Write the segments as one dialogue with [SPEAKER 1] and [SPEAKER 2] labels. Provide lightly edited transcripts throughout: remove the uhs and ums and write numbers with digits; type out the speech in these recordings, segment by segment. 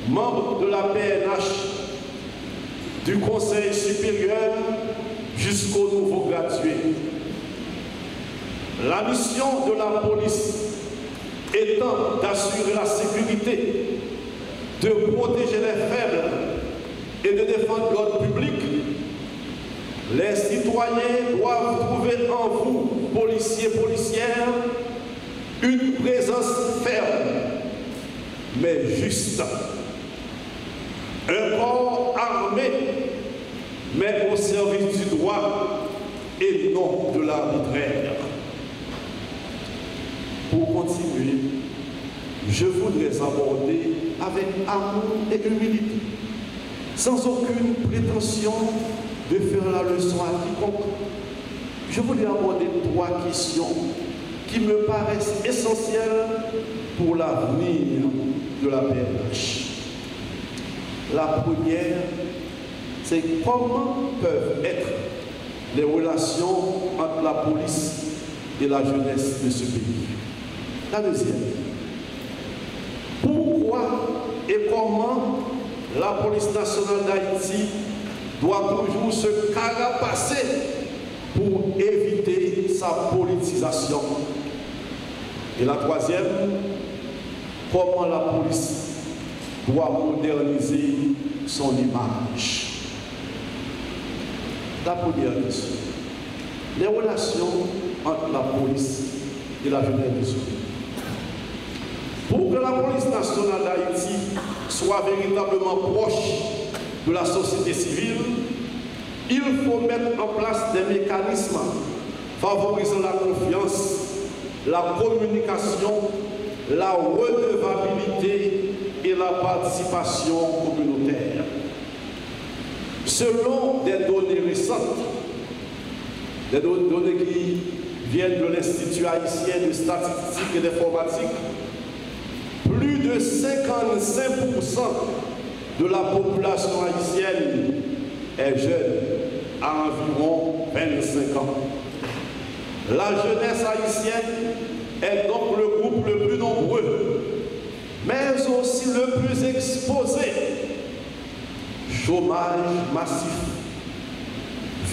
[SPEAKER 1] membres de la PNH, du Conseil supérieur jusqu'aux nouveaux gradués. La mission de la police étant d'assurer la sécurité, de protéger les faibles et de défendre l'ordre public, les citoyens doivent trouver en vous, policiers et policières, une présence ferme, mais juste. Un corps armé, mais au service du droit et non de l'arbitraire. Pour continuer, je voudrais aborder avec amour et humilité, sans aucune prétention de faire la leçon à quiconque. Je voudrais aborder 3 questions qui me paraissent essentielles pour l'avenir de la PNH. La première, c'est comment peuvent être les relations entre la police et la jeunesse de ce pays. La deuxième, pourquoi et comment la police nationale d'Haïti doit toujours se carapacer pour éviter sa politisation. Et la troisième, comment la police doit moderniser son image. La première question, les relations entre la police et la jeunesse de ce pays. Pour que la police nationale d'Haïti soit véritablement proche de la société civile, il faut mettre en place des mécanismes favorisant la confiance, la communication, la redevabilité et la participation communautaire. Selon des données récentes, des données qui viennent de l'Institut haïtien de statistique et d'informatique, plus de 55% de la population haïtienne est jeune, à environ 25 ans. La jeunesse haïtienne est donc le groupe le plus nombreux, mais aussi le plus exposé. Chômage massif,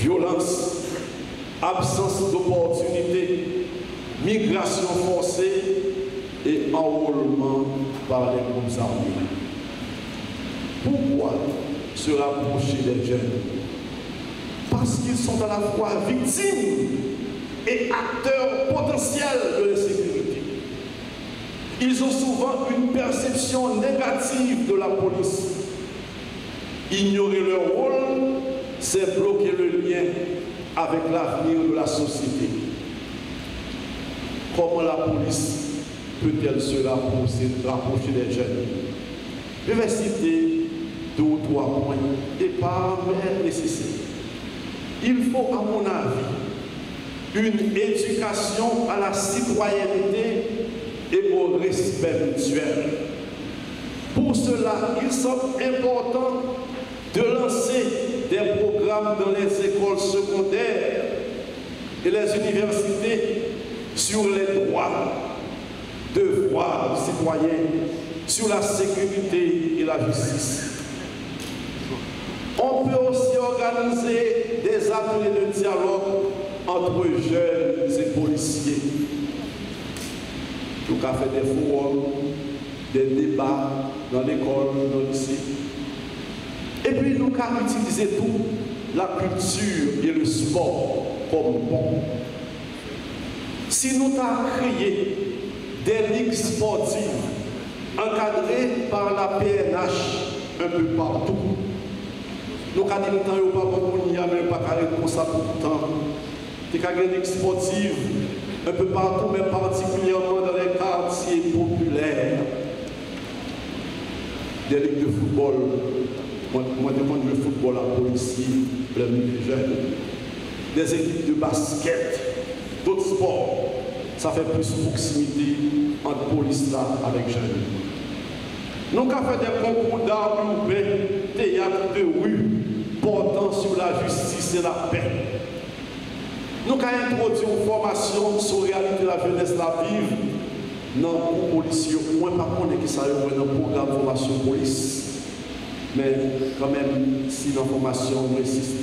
[SPEAKER 1] violence, absence d'opportunités, migration forcée et enrôlement par les groupes armés. Pourquoi se rapprocher des jeunes? Parce qu'ils sont à la fois victimes et acteurs potentiels de l'insécurité. Ils ont souvent une perception négative de la police. Ignorer leur rôle, c'est bloquer le lien avec l'avenir de la société. Comment la police peut-elle se rapprocher des jeunes? Je vais citer 2 ou 3 points, et pas nécessaires. Il faut, à mon avis, une éducation à la citoyenneté et au respect mutuel. Pour cela, il semble important de lancer des programmes dans les écoles secondaires et les universités sur les droits, devoirs citoyens, sur la sécurité et la justice. On peut aussi organiser des ateliers de dialogue entre jeunes et policiers. Nous avons fait des forums, des débats dans l'école, dans le lycée. Et puis nous avons utilisé tout, la culture et le sport comme bon. Si nous avons créé des ligues sportives encadrées par la PNH un peu partout, nous avons dit que nous n'avons pas bon, il n'y a même pas carré comme ça tout le temps. Nous avons des ligues sportives un peu partout, mais particulièrement dans les quartiers populaires. Des ligues de football. Moi, je demande le football à policier, les jeunes. Des équipes de basket, d'autres sports. Ça fait plus proximité entre police là avec jeunes. Nous avons fait des concours d'art urbain, théâtre de rue, portant sur la justice et la paix. Nous avons introduit une formation sur la réalité de la jeunesse la vive non, pour policiers, moi, par contre, qui ça dans le programme de formation police. Mais quand même, si l'information insiste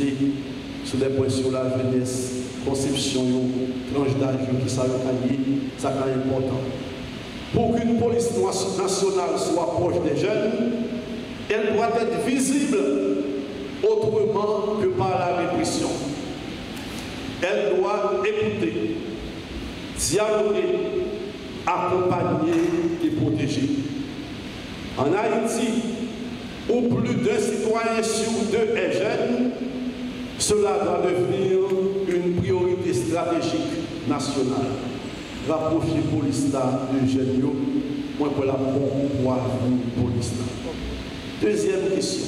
[SPEAKER 1] sur les points sur la jeunesse, conception, tranche d'âge, qui ça c'est important. Pour qu'une police nationale soit proche des jeunes, elle doit être visible autrement que par la répression. Elle doit écouter, dialoguer, accompagner et protéger. En Haïti, où plus d'un citoyen sur deux est jeune, cela doit devenir une priorité stratégique nationale. Rapprocher police là de jeunes, moi pour la bonne police là. Deuxième question.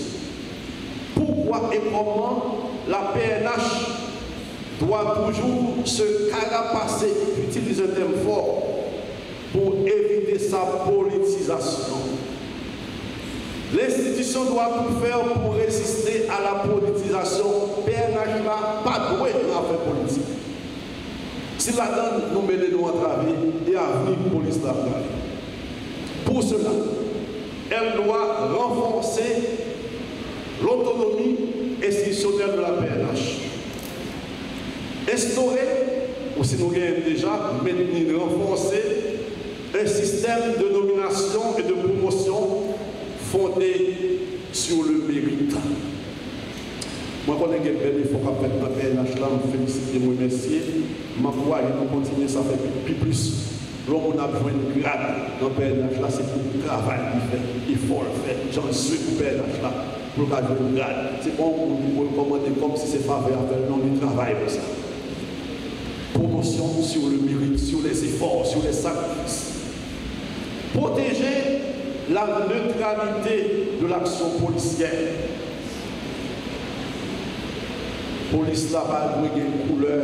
[SPEAKER 1] Pourquoi et comment la PNH doit toujours se carapasser, utiliser un terme fort, pour éviter sa politisation? L'institution doit tout faire pour résister à la politisation. PNH là, pas doué dans l'affaire politique. Si la donne, nous mettons à travailler et à venir police là. Pour cela, elle doit renforcer l'autonomie institutionnelle de la PNH. Instaurer, ou si nous gagnons déjà, maintenir, renforcer un système de nomination et de promotion fondé sur le mérite. Moi, je connais quelqu'un qui faut faire dans la PNH là, je félicite et je remercie. Je crois que nous continuons, ça fait plus. L'homme a besoin de grade dans le PNH là, c'est pour le travail qu'il fait. Il faut le faire. J'en suis pour le PNH là, pour le avoir de grade. C'est bon pour nous recommander comme si c'est faveur à faire. Non, il travaille pour ça. Promotion sur le mérite, sur les efforts, sur les sacrifices. Protéger la neutralité de l'action policière. Police là va jouer une couleur.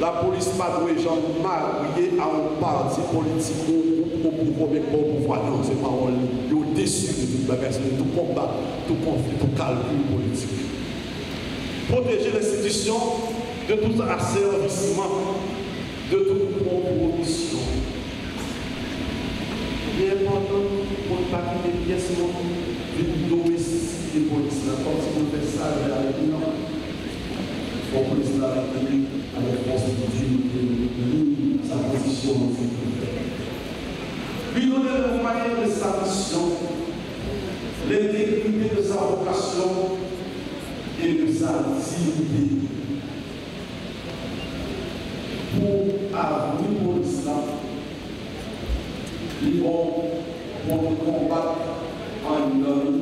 [SPEAKER 1] La police pas doit jamais marier à un parti politique ou au pouvoir. Non, c'est pas on est au-dessus de toute bagage, de tout combat, tout conflit, tout calcul politique. Protéger l'institution de tout asservissement, de toute proposition. Il est important pour ne pas quitter les pièces d'une domestique des polices. Comme si on fait ça avec nous, pour la police la République, avec la constitution, sa position. Lui donner le moyen de sa mission, l'intégrité de sa vocation et de sa dignité. Pour avenir pour l'islam, ils vont combattre en homme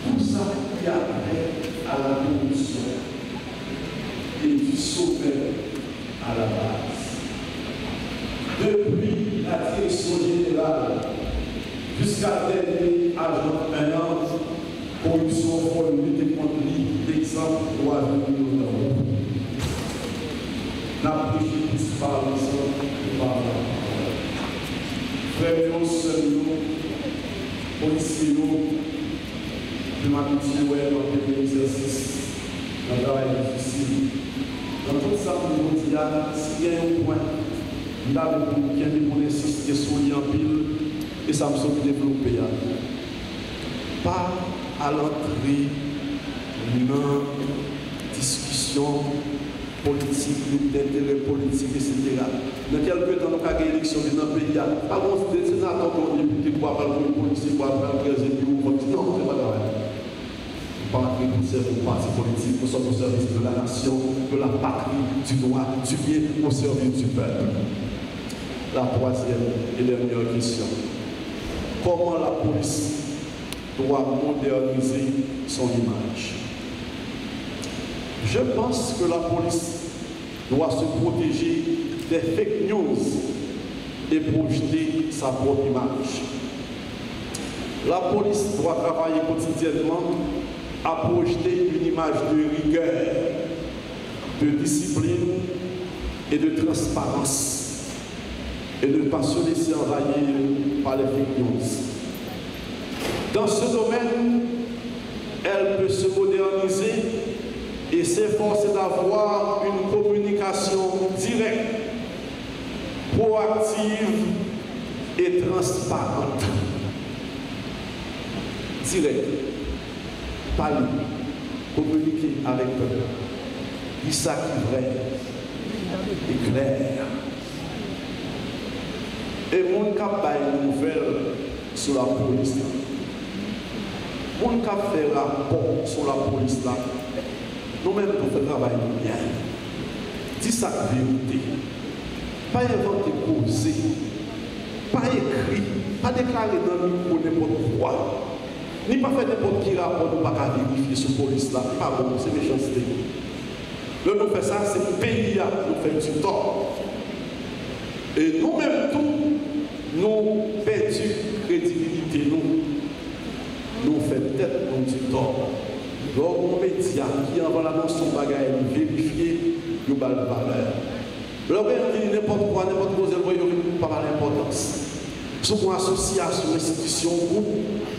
[SPEAKER 1] tout ça qui a trait à la corruption et du sauver à la base. Depuis la direction générale jusqu'à le dernier agent un an, corruption pour lutter contre l'exemple doit venir au nom. La préjudice par l'exemple par la frères, seuls, policiers, de m'habituer dans l'exercice, dans le travail difficile. Dans tout ça, nous disons, s'il y a un point, nous avons insister sur lui en pile, et ça me semble développer. Pas à l'entrée d'une discussion politique, d'intérêt politique, etc. Dans quelques temps, nous avons une élection dans le pays. Pas de sénateur ou de député pour avoir le policier, pour avoir le président, non, ce n'est pas grave. Nous ne sommes pas pour parti politique, nous sommes au service de la nation, de la patrie, du droit, du bien, au service du peuple. La troisième et dernière question. Comment la police doit moderniser son image? Je pense que la police doit se protéger des fake news et projeter sa propre image. La police doit travailler quotidiennement à projeter une image de rigueur, de discipline et de transparence et ne pas se laisser envahir par les fake news. Dans ce domaine, elle peut se moderniser et s'efforcer d'avoir une communication directe, proactive et transparente. Direct, parler, communiquer avec eux. Dis ça qui est vrai et clair. Et mon cap a une nouvelle sur la police. Mon cap fait rapport sur la police là. Nous-mêmes, nous faisons travail bien. Dis ça la vérité. Pas inventer causer. Pas écrit. Pas déclarer dans le micro n'importe quoi. Ni pas faire n'importe qui rapport, nous pas vérifier sur la police là. Pas bon, c'est méchanceté. Le nous fait ça, c'est le pays à nous faire du tort. Et nous-mêmes, tous, nous perdons crédibilité. Nous faisons tête nous du tort. Donc, nos médias qui envoient l'annonce son bagage, vérifier, nous avons la valeur. Lorsqu'on dit n'importe quoi, n'importe quoi, vous n'avez pas d'importance. Si on associe à une institution,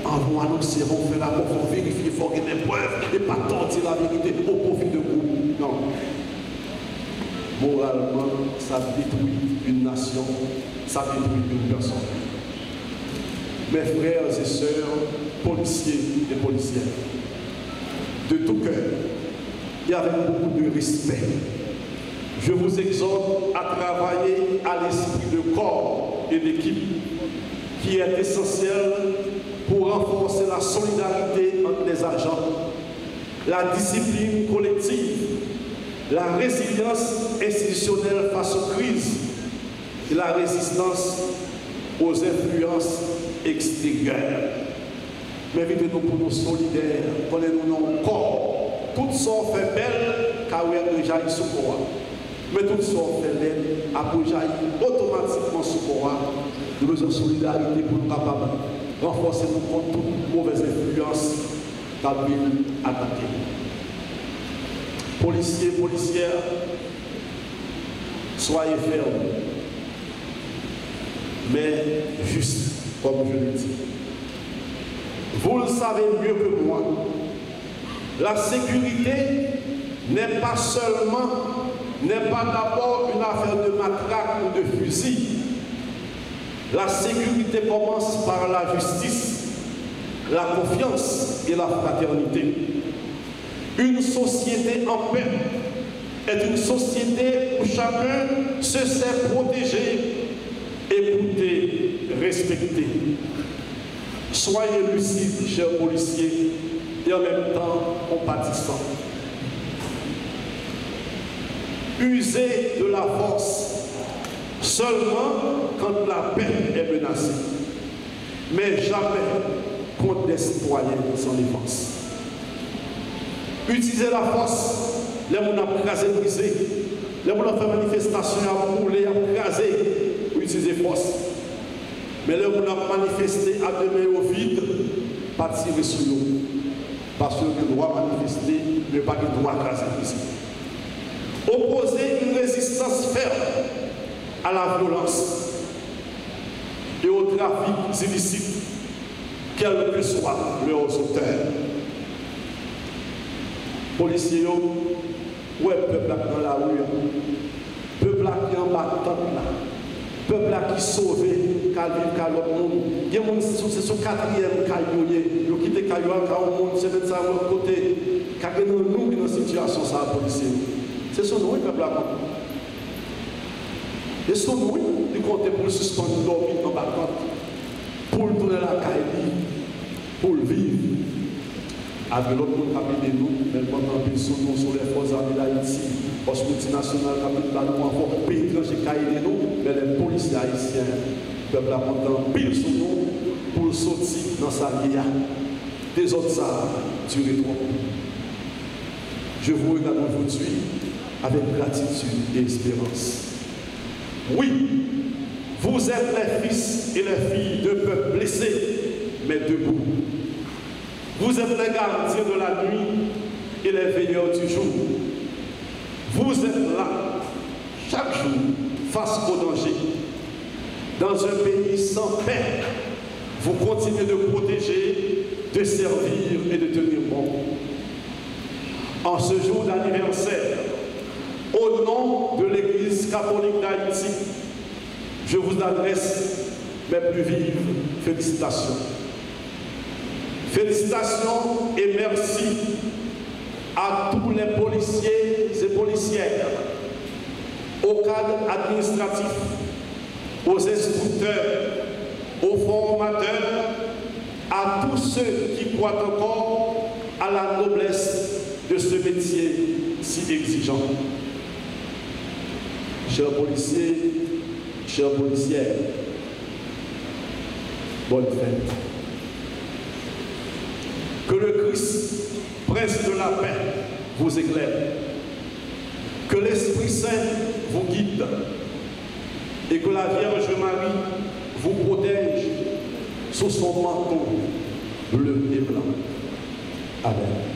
[SPEAKER 1] on va annoncer, on fait la il faut vérifier, il faut qu'il y ait des preuves, et pas tenter la vérité au profit de groupe. Non. Moralement, ça détruit une nation, ça détruit une personne. Mes frères et sœurs, policiers et policières, de tout cœur et avec beaucoup de respect, je vous exhorte à travailler à l'esprit de corps et d'équipe qui est essentiel pour renforcer la solidarité entre les agents, la discipline collective, la résilience institutionnelle face aux crises et la résistance aux influences extérieures. Mais invitez-nous pour nous solidaires, connaissez-nous encore. Tout ça fait belle car vous êtes déjà ici sur moi. Mais tout ça fait belle après jaillir automatiquement sur moi. Nous avons besoin de solidarité pour nous capables de renforcer nous contre toute mauvaise influence qu'a pu attaquer. Policiers, policières, soyez fermes, mais juste, comme je le dis. Vous le savez mieux que moi, la sécurité n'est pas d'abord une affaire de matraque ou de fusil. La sécurité commence par la justice, la confiance et la fraternité. Une société en paix est une société où chacun se sait protéger, écouter, respecter. Soyez lucides, chers policiers, et en même temps compatissants. Usez de la force seulement quand la paix est menacée, mais jamais contre des citoyens sans défense. Utilisez la force, les gens ont crasé, brisé, les gens ont fait manifestation, à rouler, à craser, utilisez force. Mais les gens ont manifesté à demain au vide, pas tirer sur nous. Parce que le droit manifester, mais pas le droit craser ici. Opposer une résistance ferme à la violence et au trafic illicite, quels que soient leurs auteurs. Policiers, ouais, peuple dans la rue, peuple qui est en bas là, peuple qui sauvé, qui vit qu'à l'autre monde. Il y a des gens qui sont quatrième caillou, qui quittent caillou à un monde, c'est de ça à l'autre côté, qui a nous dans une situation, ça, policier. C'est son nom, peuple là. Et son nom, il compte pour le suspendre, dormir en bas, pour le tourner la caille, pour le vivre. Avec l'autre monde qui nous, même pendant que nous sur les forces armées d'Haïti, poste multinational, qui a nous encore pays étranger qui nous, mais les policiers haïtiens peuvent apprendre pile sur nous pour sortir dans sa vie. Des autres, ça duré trop. Je vous regarde aujourd'hui avec gratitude et espérance. Oui, vous êtes les fils et les filles de peuples blessés, mais debout. Vous êtes les gardiens de la nuit et les veilleurs du jour. Vous êtes là, chaque jour, face au danger. Dans un pays sans paix, vous continuez de protéger, de servir et de tenir bon. En ce jour d'anniversaire, au nom de l'Église catholique d'Haïti, je vous adresse mes plus vives félicitations. Félicitations et merci à tous les policiers et policières, aux cadres administratifs, aux instructeurs, aux formateurs, à tous ceux qui croient encore à la noblesse de ce métier si exigeant. Chers policiers, chères policières, bonne fête. Que le Christ, Prince de la paix, vous éclaire. Que l'Esprit Saint vous guide. Et que la Vierge Marie vous protège sous son manteau bleu et blanc. Amen.